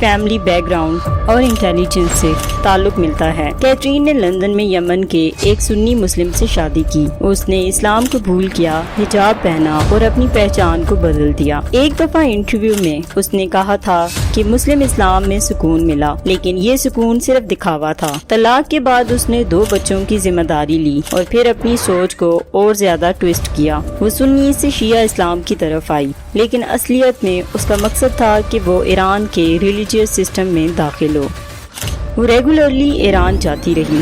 Family back ground اور intelligence سے تعلق ملتا ہے۔ کیترین نے لندن میں یمن کے ایک سنی مسلم سے شادی کی۔ اس نے اسلام کو قبول کیا، حجاب پہنا اور اپنی پہچان کو بدل دیا۔ ایک دفعہ انٹرویو میں اس نے کہا تھا کہ مسلم اسلام میں سکون ملا، لیکن یہ سکون صرف دکھاوا تھا۔ طلاق کے بعد اس نے 2 بچوں کی ذمہ داری لی اور پھر اپنی سوچ کو اور زیادہ ٹویسٹ کیا۔ وہ سنی سے شیعہ اسلام کی طرف آئی، لیکن اصلیت میں اس کا مقصد تھا کہ وہ ایران کے ریلیجیس سسٹم میں داخل ہو۔ وہ ریگولرلی ایران جاتی رہی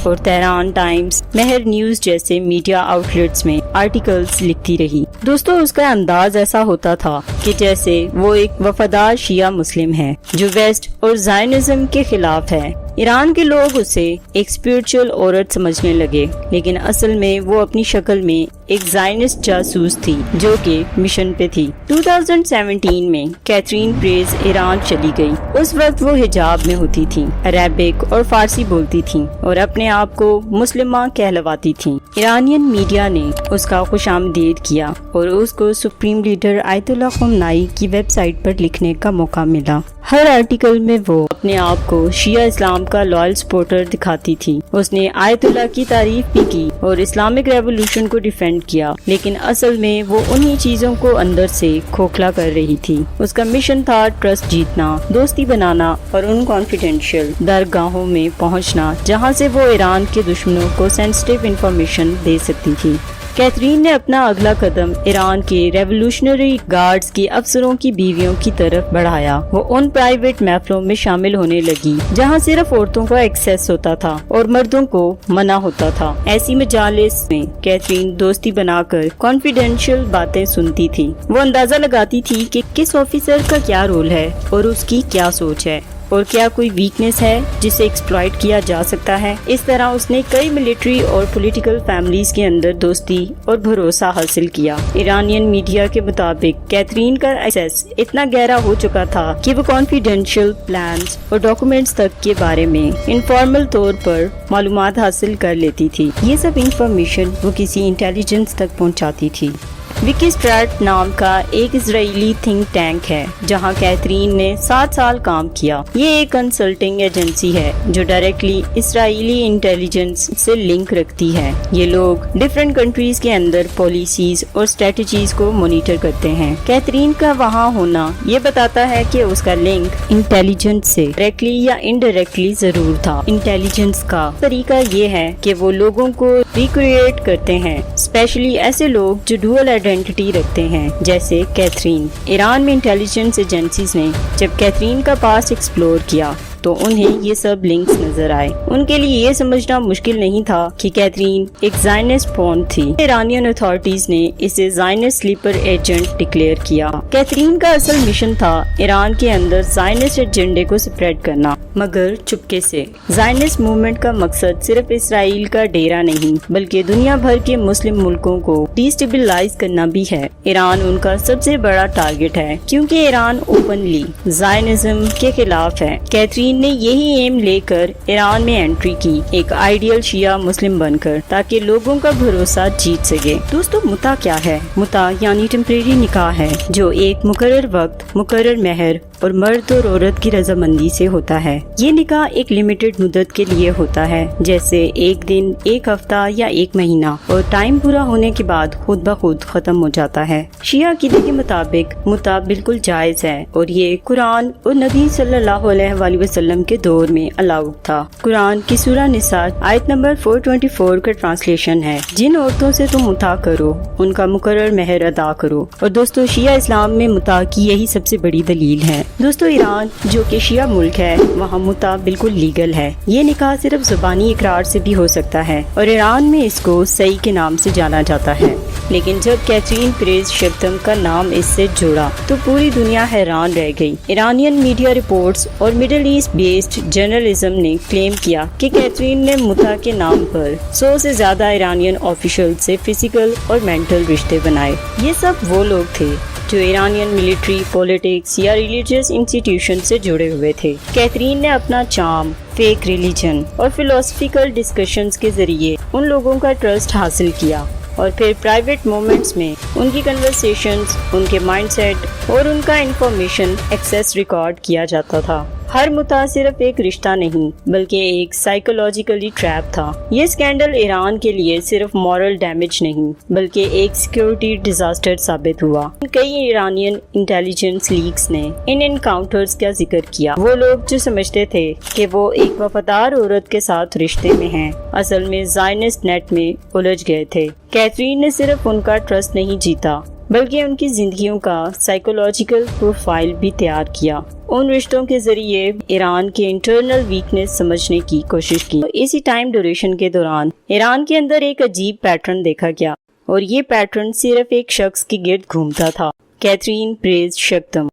اور تہران ٹائمز، مہر نیوز جیسے میڈیا آؤٹلیٹس میں آرٹیکلز لکھتی رہی۔ دوستو، اس کا انداز ایسا ہوتا تھا کہ جیسے وہ ایک وفادار شیعہ مسلم ہے جو ویسٹ اور زائنزم کے خلاف ہے۔ ایران کے لوگ اسے ایک اسپرچل عورت سمجھنے لگے، لیکن اصل میں وہ اپنی شکل میں ایک زائنسٹ جاسوس تھی جو کہ مشن پہ تھی۔ 2017 میں کیترین پریز ایران چلی گئی۔ اس وقت وہ حجاب میں ہوتی تھی، عربک اور فارسی بولتی تھیں اور اپنے آپ کو مسلمہ کہلواتی تھیں۔ ایرانین میڈیا نے اس کا خوش آمدید کیا اور اس کو سپریم لیڈر آیت اللہ خمینی کی ویب سائٹ پر لکھنے کا موقع ملا۔ ہر آرٹیکل میں وہ اپنے آپ کو شیعہ اسلام کا لائل سپورٹر دکھاتی تھی۔ اس نے آیت اللہ کی تعریف بھی کی اور اسلامک ریولوشن کو ڈیفینڈ کیا، لیکن اصل میں وہ انہی چیزوں کو اندر سے کھوکھلا کر رہی تھی۔ اس کا مشن تھا ٹرسٹ جیتنا، دوستی بنانا اور ان کانفیڈینشیل درگاہوں میں پہنچنا جہاں سے وہ ایران کے دشمنوں کو سینسٹیو انفارمیشن دے سکتی تھی۔ کیترین نے اپنا اگلا قدم ایران کے ریولوشنری گارڈز کے افسروں کی بیویوں کی طرف بڑھایا۔ وہ ان پرائیویٹ محفلوں میں شامل ہونے لگی جہاں صرف عورتوں کا ایکسیس ہوتا تھا اور مردوں کو منع ہوتا تھا۔ ایسی مجالس میں کیترین دوستی بنا کر کانفیڈینشیل باتیں سنتی تھی۔ وہ اندازہ لگاتی تھی کہ کس آفیسر کا کیا رول ہے اور اس کی کیا سوچ ہے اور کیا کوئی ویکنس ہے جسے ایکسپلائٹ کیا جا سکتا ہے۔ اس طرح اس نے کئی ملٹری اور پولیٹیکل فیملیز کے اندر دوستی اور بھروسہ حاصل کیا۔ ایرانین میڈیا کے مطابق کیترین کا ایکسیس اتنا گہرا ہو چکا تھا کہ وہ کانفیڈینشیل پلانز اور ڈاکومنٹس تک کے بارے میں انفارمل طور پر معلومات حاصل کر لیتی تھی۔ یہ سب انفارمیشن وہ کسی انٹیلیجنس تک پہنچاتی تھی۔ وکی اسٹریٹ نام کا ایک اسرائیلی تھنک ٹینک ہے جہاں کیترین نے 7 سال کام کیا۔ یہ ایک کنسلٹنگ ایجنسی ہے جو ڈائریکٹلی اسرائیلی انٹیلیجنس سے لنک رکھتی ہے۔ یہ لوگ ڈیفرنٹ کنٹریز کے اندر پالیسیز اور اسٹریٹجیز کو مانیٹر کرتے ہیں۔ کیترین کا وہاں ہونا یہ بتاتا ہے کہ اس کا لنک انٹیلیجنس سے ڈائریکٹلی یا انڈائریکٹلی ضرور تھا۔ انٹیلیجنس کا طریقہ یہ ہے کہ وہ لوگوں کو ریکریٹ کرتے ہیں، اسپیشلی ایسے لوگ جو ڈوئل آئیڈینٹی رکھتے ہیں جیسے کیترین۔ ایران میں انٹیلیجنس ایجنسیز نے جب کیترین کا پاس ایکسپلور کیا تو انہیں یہ سب لنکس نظر آئے۔ ان کے لیے یہ سمجھنا مشکل نہیں تھا کہ کیترین ایک زائنسٹ پون تھی۔ ایرانین اتھارٹیز نے اسے زائنسٹ سلیپر ایجنٹ ڈکلیئر کیا۔ کیترین کا اصل مشن تھا ایران کے اندر زائنسٹ ایجنڈے کو سپریڈ کرنا، مگر چپکے سے۔ زائنسٹ موومنٹ کا مقصد صرف اسرائیل کا ڈیرا نہیں بلکہ دنیا بھر کے مسلم ملکوں کو ڈیسٹیبلائز کرنا بھی ہے۔ ایران ان کا سب سے بڑا ٹارگٹ ہے کیونکہ ایران اوپنلی زائنزم کے خلاف ہے۔ کیترین نے یہی ایم لے کر ایران میں انٹری کی، ایک آئیڈیل شیعہ مسلم بن کر، تاکہ لوگوں کا بھروسہ جیت سکے۔ دوستو، متا کیا ہے؟ متا یعنی ٹیمپریری نکاح ہے جو ایک مقرر وقت، مقرر مہر اور مرد اور عورت کی رضامندی سے ہوتا ہے۔ یہ نکاح ایک لمیٹڈ مدت کے لیے ہوتا ہے، جیسے 1 دن، 1 ہفتہ یا 1 مہینہ، اور ٹائم پورا ہونے کے بعد خود بخود ختم ہو جاتا ہے۔ شیعہ عقیدے کے مطابق متا بالکل جائز ہے اور یہ قرآن اور نبی صلی اللہ علیہ وآلہ وسلم کے دور میں الاؤڈ تھا۔ قرآن کی سورہ نساء آیت نمبر 424 کا ٹرانسلیشن ہے، جن عورتوں سے تم متا کرو ان کا مقرر مہر ادا کرو۔ اور دوستو، شیعہ اسلام میں متا کی یہی سب سے بڑی دلیل ہے۔ دوستو، ایران جو کہ شیعہ ملک ہے، وہاں متا بالکل لیگل ہے۔ یہ نکاح صرف زبانی اقرار سے بھی ہو سکتا ہے اور ایران میں اس کو صحیح کے نام سے جانا جاتا ہے۔ لیکن جب کیترین پریز شبتم کا نام اس سے جوڑا تو پوری دنیا حیران رہ گئی۔ ایرانین میڈیا رپورٹس اور مڈل ایسٹ بیسڈ جرنلزم نے کلیم کیا کہ کیترین نے متا کے نام پر 100 سے زیادہ ایرانین آفیشل سے فزیکل اور مینٹل رشتے بنائے۔ یہ سب وہ لوگ تھے جو ایرانین ملٹری، پولیٹکس یا ریلیجیس انسٹیٹیوشن سے جڑے ہوئے تھے۔ کیترین نے اپنا چارم، فیک ریلیجن اور فلسفیکل ڈسکشنز کے ذریعے ان لوگوں کا ٹرسٹ حاصل کیا اور پھر پرائیویٹ مومنٹس میں ان کی کنورسیشنز، ان کے مائنڈ سیٹ اور ان کا انفارمیشن ایکسیس ریکارڈ کیا جاتا تھا۔ ہر مدعا صرف ایک رشتہ نہیں بلکہ ایک سائیکولوجیکلی ٹریپ تھا۔ یہ اسکینڈل ایران کے لیے صرف مورل ڈیمیج نہیں بلکہ ایک سیکیورٹی ڈیزاسٹر ثابت ہوا۔ کئی ایرانین انٹیلیجنس لیکس نے ان انکاؤنٹرز کا ذکر کیا۔ وہ لوگ جو سمجھتے تھے کہ وہ ایک وفادار عورت کے ساتھ رشتے میں ہیں، اصل میں زائنسٹ نیٹ میں الجھ گئے تھے۔ کیتھرین نے صرف ان کا ٹرسٹ نہیں جیتا بلکہ ان کی زندگیوں کا سائیکولوجیکل پروفائل بھی تیار کیا۔ ان رشتوں کے ذریعے ایران کے انٹرنل ویکنس سمجھنے کی کوشش کی۔ اسی ٹائم ڈیوریشن کے دوران ایران کے اندر ایک عجیب پیٹرن دیکھا گیا اور یہ پیٹرن صرف ایک شخص کے گرد گھومتا تھا، کیتھرین پریز شکتم۔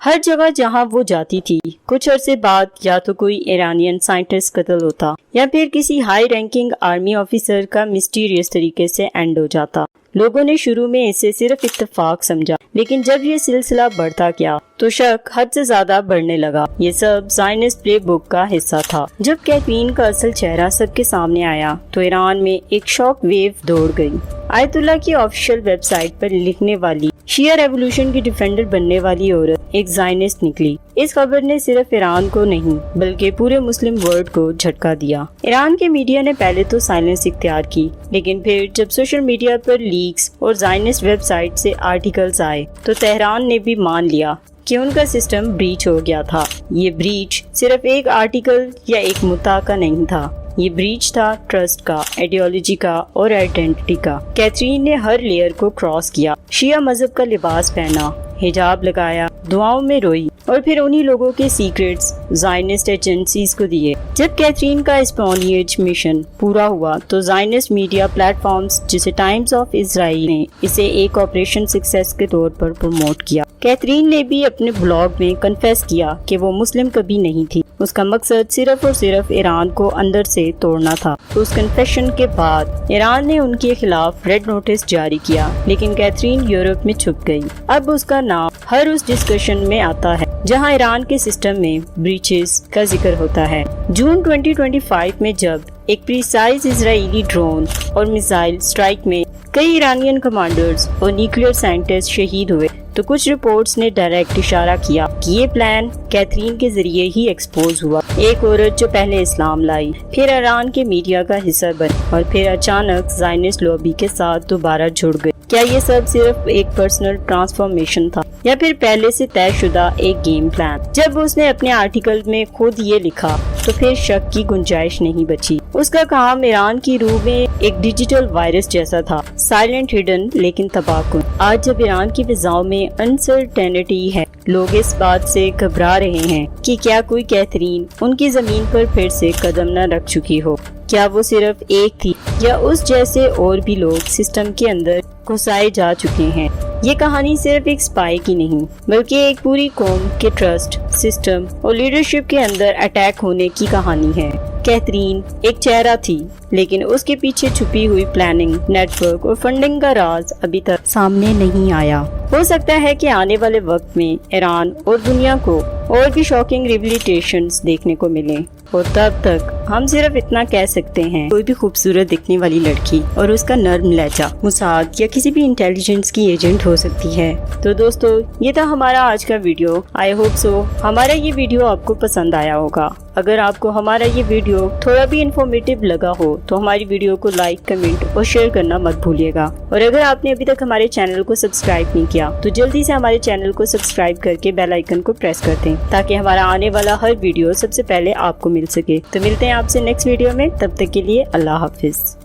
ہر جگہ جہاں وہ جاتی تھی کچھ عرصے بعد یا تو کوئی ایرانین سائنٹسٹ قتل ہوتا یا پھر کسی ہائی رینکنگ آرمی آفیسر کا مسٹیریس طریقے سے اینڈ ہو جاتا۔ لوگوں نے شروع میں اسے صرف اتفاق سمجھا، لیکن جب یہ سلسلہ بڑھتا گیا تو شک حد سے زیادہ بڑھنے لگا۔ یہ سب زائنسٹ پلے بک کا حصہ تھا۔ جب کیتھرین کا اصل چہرہ سب کے سامنے آیا تو ایران میں ایک شاک ویو دوڑ گئی۔ آیت اللہ کی آفیشیل ویب سائٹ پر لکھنے والی شیعہ ریولوشن کی ڈیفینڈر بننے والی عورت ایک زائنسٹ نکلی۔ اس خبر نے صرف ایران کو نہیں بلکہ پورے مسلم ورلڈ کو جھٹکا دیا۔ ایران کے میڈیا نے پہلے تو سائلنس اختیار کی، لیکن پھر جب سوشل میڈیا پر لیکس اور زائنسٹ ویب سائٹ سے آرٹیکلز آئے تو تہران نے بھی مان لیا کہ ان کا سسٹم بریچ ہو گیا تھا۔ یہ بریچ صرف ایک آرٹیکل یا ایک مدعا کا نہیں تھا، یہ بریچ تھا ٹرسٹ کا، آئیڈیالوجی کا اور آئیڈینٹی کا۔ کیتھرین نے ہر لیئر کو کراس کیا، شیعہ مذہب کا لباس پہنا، حجاب لگایا، دعاؤں میں روئی اور پھر انہی لوگوں کے سیکریٹس زائنسٹ ایجنسیز کو دیے۔ جب کیتھرین کا اسپونیج مشن پورا ہوا تو زائنسٹ میڈیا پلیٹ فارمز جسے ٹائمز آف اسرائیل نے اسے ایک آپریشن سکسیس کے طور پر پروموٹ کیا۔ کیتھرین نے بھی اپنے بلاگ میں کنفیس کیا کہ وہ مسلم کبھی نہیں تھی، اس کا مقصد صرف اور صرف ایران کو اندر سے توڑنا تھا۔ اس کنفیشن کے بعد ایران نے ان کے خلاف ریڈ نوٹس جاری کیا، لیکن کیتھرین یورپ میں چھپ گئی۔ اب اس کا نام ہر اس ڈسکشن میں آتا ہے جہاں ایران کے سسٹم میں بریچز کا ذکر ہوتا ہے۔ جون 2025 میں جب ایک پریسائز اسرائیلی ڈرون اور میزائل اسٹرائک میں کئی ایرانین کمانڈرز اور نیوکلیئر سائنٹسٹ شہید ہوئے تو کچھ رپورٹس نے ڈائریکٹ اشارہ کیا کہ یہ پلان کیتھرین کے ذریعے ہی ایکسپوز ہوا۔ ایک عورت جو پہلے اسلام لائی، پھر ایران کے میڈیا کا حصہ بنی اور پھر اچانک زائنسٹ لابی کے ساتھ دوبارہ جڑ گئی۔ کیا یہ سب صرف ایک پرسنل ٹرانسفارمیشن تھا یا پھر پہلے سے طے شدہ ایک گیم پلان؟ جب اس نے اپنے آرٹیکل میں خود یہ لکھا تو پھر شک کی گنجائش نہیں بچی۔ اس کا کام ایران کی روح میں ایک ڈیجیٹل وائرس جیسا تھا، سائلنٹ، ہڈن لیکن تباہ کن۔ آج جب ایران کی فضاؤں میں انسرٹینٹی ہے، لوگ اس بات سے گھبرا رہے ہیں کہ کیا کوئی کیتھرین ان کی زمین پر پھر سے قدم نہ رکھ چکی ہو۔ کیا وہ صرف ایک تھی یا اس جیسے اور بھی لوگ سسٹم کے اندر گھسائے جا چکے ہیں؟ یہ کہانی صرف ایک سپائی کی نہیں بلکہ ایک پوری قوم کے ٹرسٹ، سسٹم اور لیڈرشپ کے اندر اٹیک ہونے کی کہانی ہے۔ کیتھرین ایک چہرہ تھی لیکن اس کے پیچھے چھپی ہوئی پلاننگ، نیٹ ورک اور فنڈنگ کا راز ابھی تک سامنے نہیں آیا۔ ہو سکتا ہے کہ آنے والے وقت میں ایران اور دنیا کو اور بھی شاکنگ ریویلیٹیشنز دیکھنے کو ملیں، اور تب تک ہم صرف اتنا کہہ سکتے ہیں، کوئی بھی خوبصورت دکھنے والی لڑکی اور اس کا نرم لہجہ موساد یا کسی بھی انٹیلیجنس کی ایجنٹ ہو سکتی ہے۔ تو دوستو، یہ تھا ہمارا آج کا ویڈیو۔ آئی ہوپ سو ہمارا یہ ویڈیو آپ کو پسند آیا ہوگا۔ اگر آپ کو ہمارا یہ ویڈیو تھوڑا بھی انفارمیٹیو لگا ہو تو ہماری ویڈیو کو لائک، کمنٹ اور شیئر کرنا مت بھولیے گا۔ اور اگر آپ نے ابھی تک ہمارے چینل کو سبسکرائب نہیں کیا تو جلدی سے ہمارے چینل کو سبسکرائب کر کے بیل آئیکن کو پریس کر دیں تاکہ ہمارا آنے والا ہر ویڈیو سب سے پہلے آپ کو مل سکے۔ تو ملتے ہیں آپ سے نیکسٹ ویڈیو میں، تب تک کے لیے اللہ حافظ۔